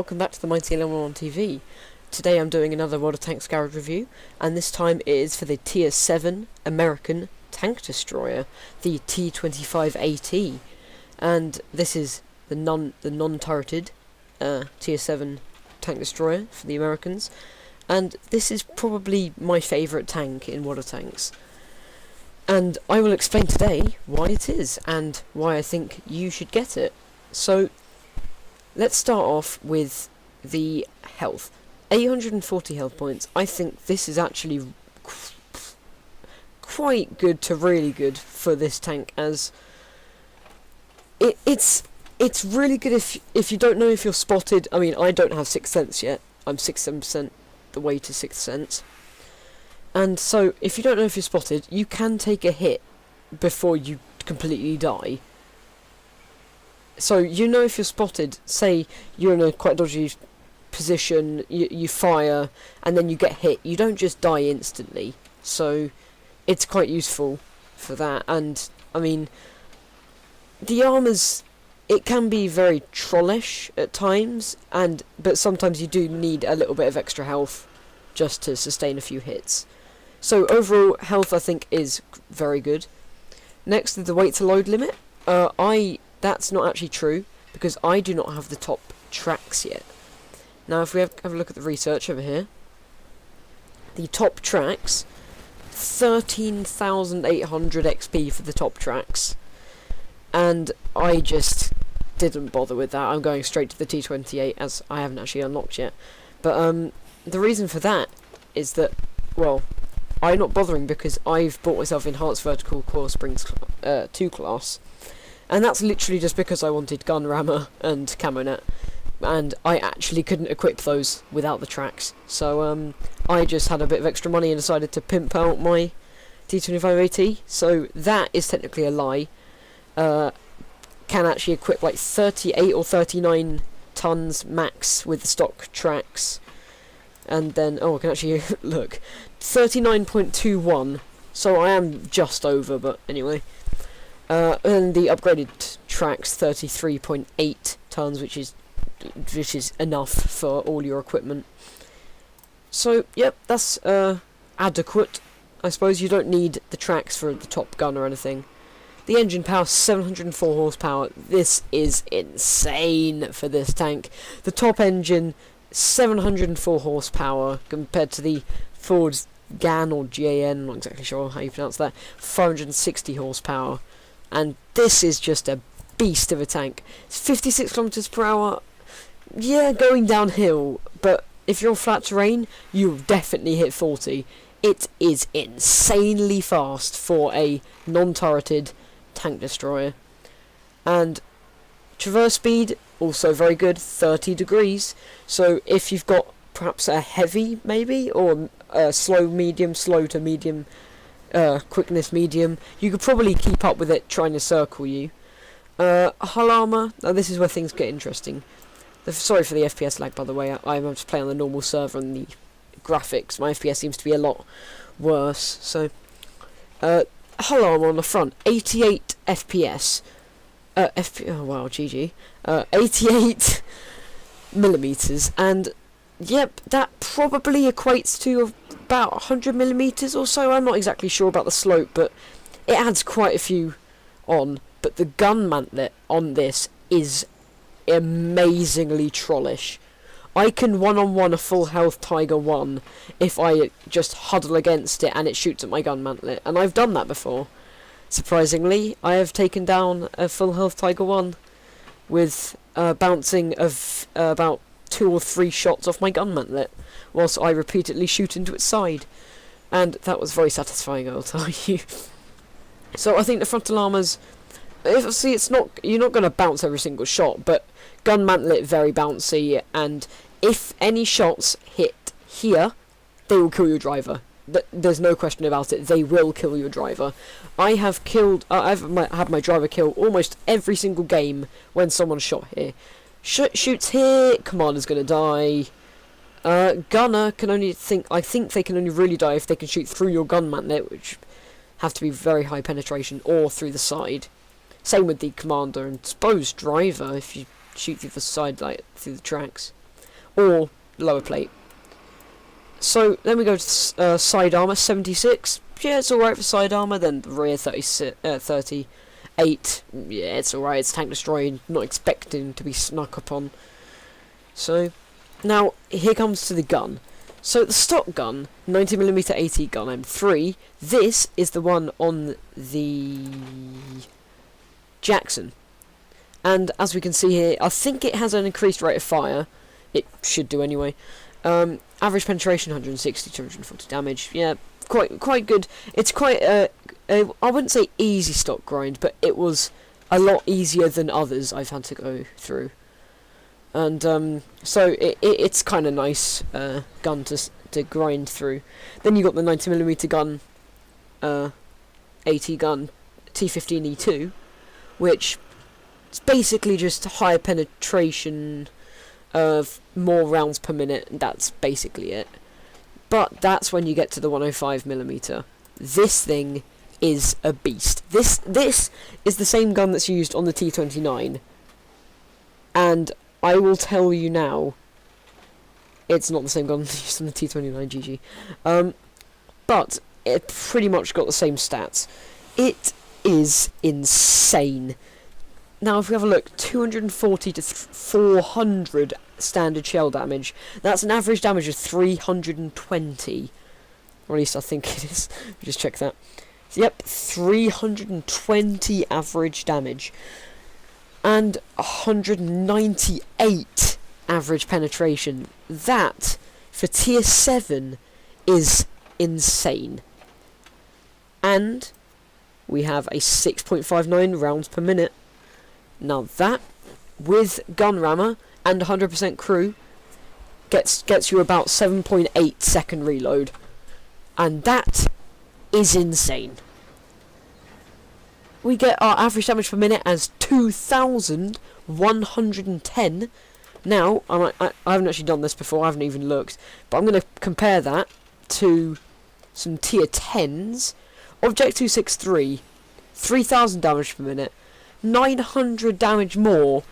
welcome back to the Mighty 11 TV. Today I'm doing another World of Tanks Garage review, and this time it is for the Tier 7 American Tank Destroyer, the T25 AT. And this is the non-turreted Tier 7 Tank Destroyer for the Americans. And this is probably my favourite tank in World of Tanks. And I will explain today why it is, and why I think you should get it. So, let's start off with the health. 840 health points. I think this is actually quite good to really good for this tank, as it's really good if you don't know if you're spotted. I mean, I don't have Sixth Sense yet. I'm 67% the way to Sixth Sense. And so, if you don't know if you're spotted, you can take a hit before you completely die. So, you know if you're spotted, say you're in a quite dodgy position, you fire, and then you get hit, you don't just die instantly. So, it's quite useful for that. And, I mean, the armors, it can be very trollish at times, but sometimes you do need a little bit of extra health just to sustain a few hits. So, overall health I think is very good. Next is the weight to load limit. That's not actually true, because I do not have the top tracks yet. Now, if we have a look at the research over here, the top tracks, 13,800 XP for the top tracks, and I just didn't bother with that. I'm going straight to the T28, as I haven't actually unlocked yet. But the reason for that is that, well, I'm not bothering because I've bought myself Enhanced Vertical Core Springs 2 class. And that's literally just because I wanted gun rammer and camo net, and I actually couldn't equip those without the tracks. So I just had a bit of extra money and decided to pimp out my T25 AT. So that is technically a lie. Can actually equip like 38 or 39 tons max with the stock tracks. And then, I can actually look, 39.21. So I am just over, but anyway. And the upgraded tracks, 33.8 tons, which is enough for all your equipment. So, yep, that's adequate. I suppose you don't need the tracks for the top gun or anything. The engine power, 704 horsepower. This is insane for this tank. The top engine, 704 horsepower, compared to the Ford's GAN or GAN, I'm not exactly sure how you pronounce that, 560 horsepower. And this is just a beast of a tank. It's 56 kilometers per hour. Yeah, going downhill, but if you're on flat terrain, you'll definitely hit 40. It is insanely fast for a non-turreted tank destroyer. And traverse speed, also very good, 30 degrees. So if you've got perhaps a heavy, maybe, or a slow to medium, quickness medium, you could probably keep up with it trying to circle you. Hull armor, now this is where things get interesting. Sorry for the FPS lag, by the way. I'm just playing on the normal server, and the graphics, my FPS seems to be a lot worse. So hull armor on the front, 88 FPS. Oh wow, GG. 88 millimeters, and yep, that probably equates to about 100 millimeters or so. I'm not exactly sure about the slope, but it adds quite a few on. But the gun mantlet on this is amazingly trollish. I can one-on-one a full health Tiger 1 if I just huddle against it and it shoots at my gun mantlet, and I've done that before. Surprisingly, I have taken down a full health Tiger 1 with bouncing of about 2 or 3 shots off my gun mantlet, whilst I repeatedly shoot into its side, and that was very satisfying, I'll tell you. So I think the frontal armors, you're not going to bounce every single shot, but gun mantlet very bouncy, and if any shots hit here, they will kill your driver. There's no question about it. They will kill your driver. I've had my driver kill almost every single game when someone shot here. Shoots here, commander's gonna die. Gunner can only I think they can only really die if they can shoot through your gun mantlet, which have to be very high penetration, or through the side. Same with the commander, and suppose driver if you shoot through the side, like through the tracks. or lower plate. So then we go to side armor 76. Yeah, it's alright for side armor. Then the rear 38. Yeah, it's alright. It's tank destroying. Not expecting to be snuck upon. So now here comes to the gun. So the stock gun, 90mm AT gun M3. This is the one on the Jackson. And as we can see here, I think it has an increased rate of fire. It should do anyway. Average penetration 160, 240 damage. Yeah, quite good. It's quite I wouldn't say easy stock grind, but it was a lot easier than others I've had to go through. And so it's kind of nice gun to grind through. Then you got the 90mm gun, AT gun, T15 E2, which is basically just higher penetration of more rounds per minute, and that's basically it. But that's when you get to the 105mm. This thing is a beast. This is the same gun that's used on the T29, and I will tell you now, it's not the same gun used on the T29 GG. But it pretty much got the same stats. It is insane. Now, if we have a look, 240 to 400 standard shell damage. That's an average damage of 320. Or at least I think it is. Just check that. Yep, 320 average damage. And 198 average penetration. That, for tier 7, is insane. And we have a 6.59 rounds per minute. Now that, with gun rammer and 100% crew, gets you about 7.8 second reload. And that is insane. We get our average damage per minute as 2,110. Now, I haven't actually done this before, I haven't even looked, but I'm going to compare that to some tier 10s. Object 263, 3,000 damage per minute, 900 damage more,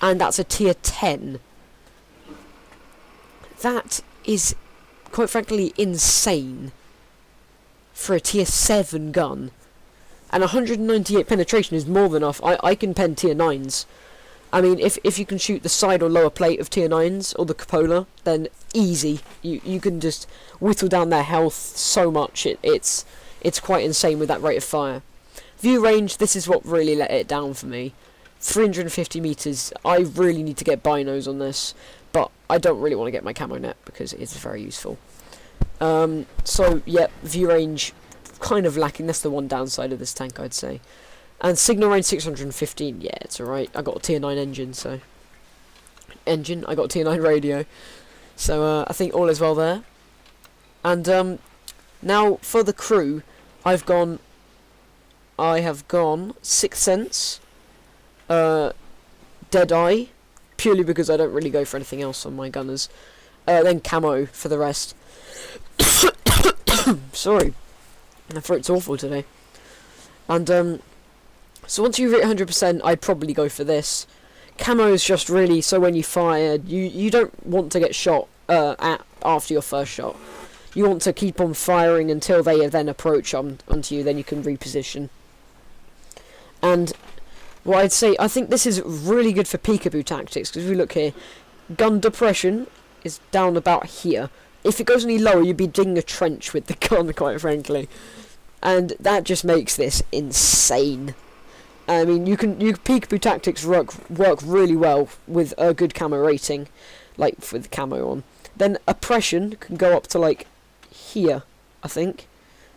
and that's a tier 10. That is, quite frankly, insane for a tier 7 gun. And 198 penetration is more than enough. I can pen tier 9s. I mean, if you can shoot the side or lower plate of tier 9s, or the cupola, then easy. You can just whittle down their health so much. It's quite insane with that rate of fire. View range, this is what really let it down for me. 350 meters. I really need to get binos on this, but I don't really want to get my camo net because it's very useful. So yeah, view range kind of lacking. That's the one downside of this tank, I'd say. And signal range 615. Yeah, it's alright. I got a tier 9 engine, so I got a tier 9 radio. So I think all is well there. And now for the crew, I have gone Sixth Sense, Deadeye, purely because I don't really go for anything else on my gunners. Then camo for the rest. Sorry, my throat's awful today. And so once you've hit 100%, I'd probably go for this. Camo is just really so when you fire, you don't want to get shot after your first shot. You want to keep on firing until they then approach onto you, then you can reposition. And what I'd say, I think this is really good for peekaboo tactics, because if we look here, gun depression is down about here. If it goes any lower, you'd be digging a trench with the gun, quite frankly. And that just makes this insane. I mean, peekaboo tactics work really well with a good camo rating, like with the camo on. Then oppression can go up to like here, I think.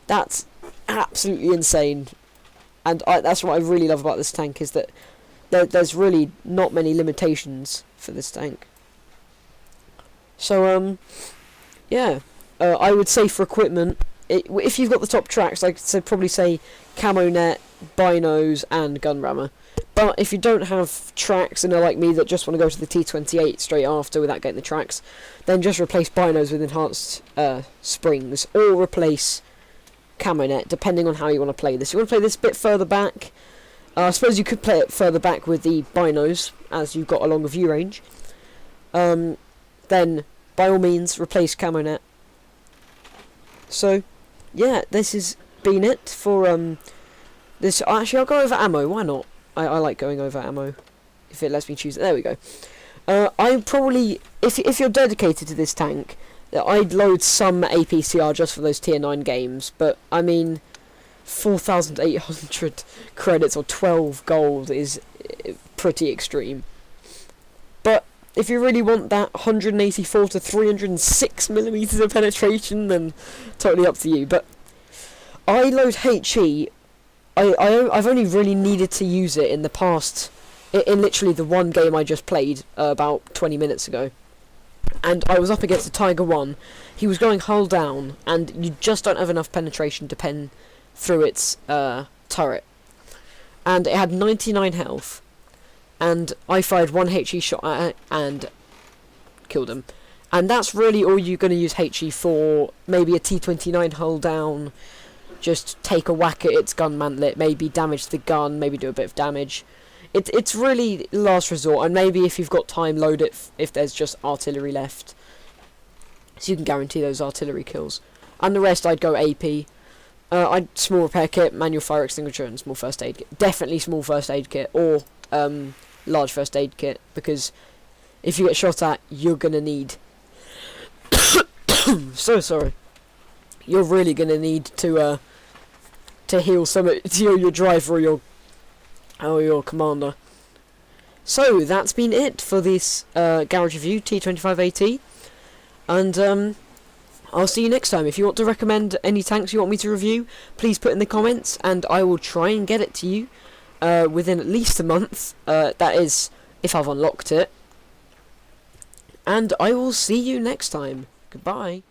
That's absolutely insane. And that's what I really love about this tank, is that there's really not many limitations for this tank. So, yeah. I would say for equipment, if you've got the top tracks, I'd probably say camo net, binos, and gun rammer. But if you don't have tracks and are like me that just want to go to the T28 straight after without getting the tracks, then just replace binos with enhanced springs, or replace camo net, depending on how you want to play this. You want to play this a bit further back. I suppose you could play it further back with the binos, as you've got a longer view range. then by all means replace camo net. So yeah, this has been it for this. Actually, I'll go over ammo. Why not? I like going over ammo if it lets me choose it. There we go. I probably, if you're dedicated to this tank, I'd load some APCR just for those tier 9 games. But I mean, 4,800 credits or 12 gold is pretty extreme. But if you really want that 184 to 306 millimeters of penetration, then totally up to you. But I load HE. I've only really needed to use it in the past, in literally the one game I just played about 20 minutes ago. And I was up against a Tiger 1. He was going hull down, and you just don't have enough penetration to pen through its turret. And it had 99 health. And I fired one HE shot at it and killed him. And that's really all you're going to use HE for. Maybe a T25 hull down. Just take a whack at its gun mantlet, maybe damage the gun, maybe do a bit of damage. It's really last resort, and maybe if you've got time, load it if there's just artillery left. So you can guarantee those artillery kills. And the rest, I'd go AP. I'd small repair kit, manual fire extinguisher, and small first aid kit. Definitely small first aid kit, or large first aid kit, because if you get shot at, you're gonna need... so sorry. You're really gonna need to heal your driver or your commander. So that's been it for this garage review T25 AT, and I'll see you next time. If you want to recommend any tanks you want me to review, please put in the comments, and I will try and get it to you within at least a month. That is, if I've unlocked it. And I will see you next time. Goodbye.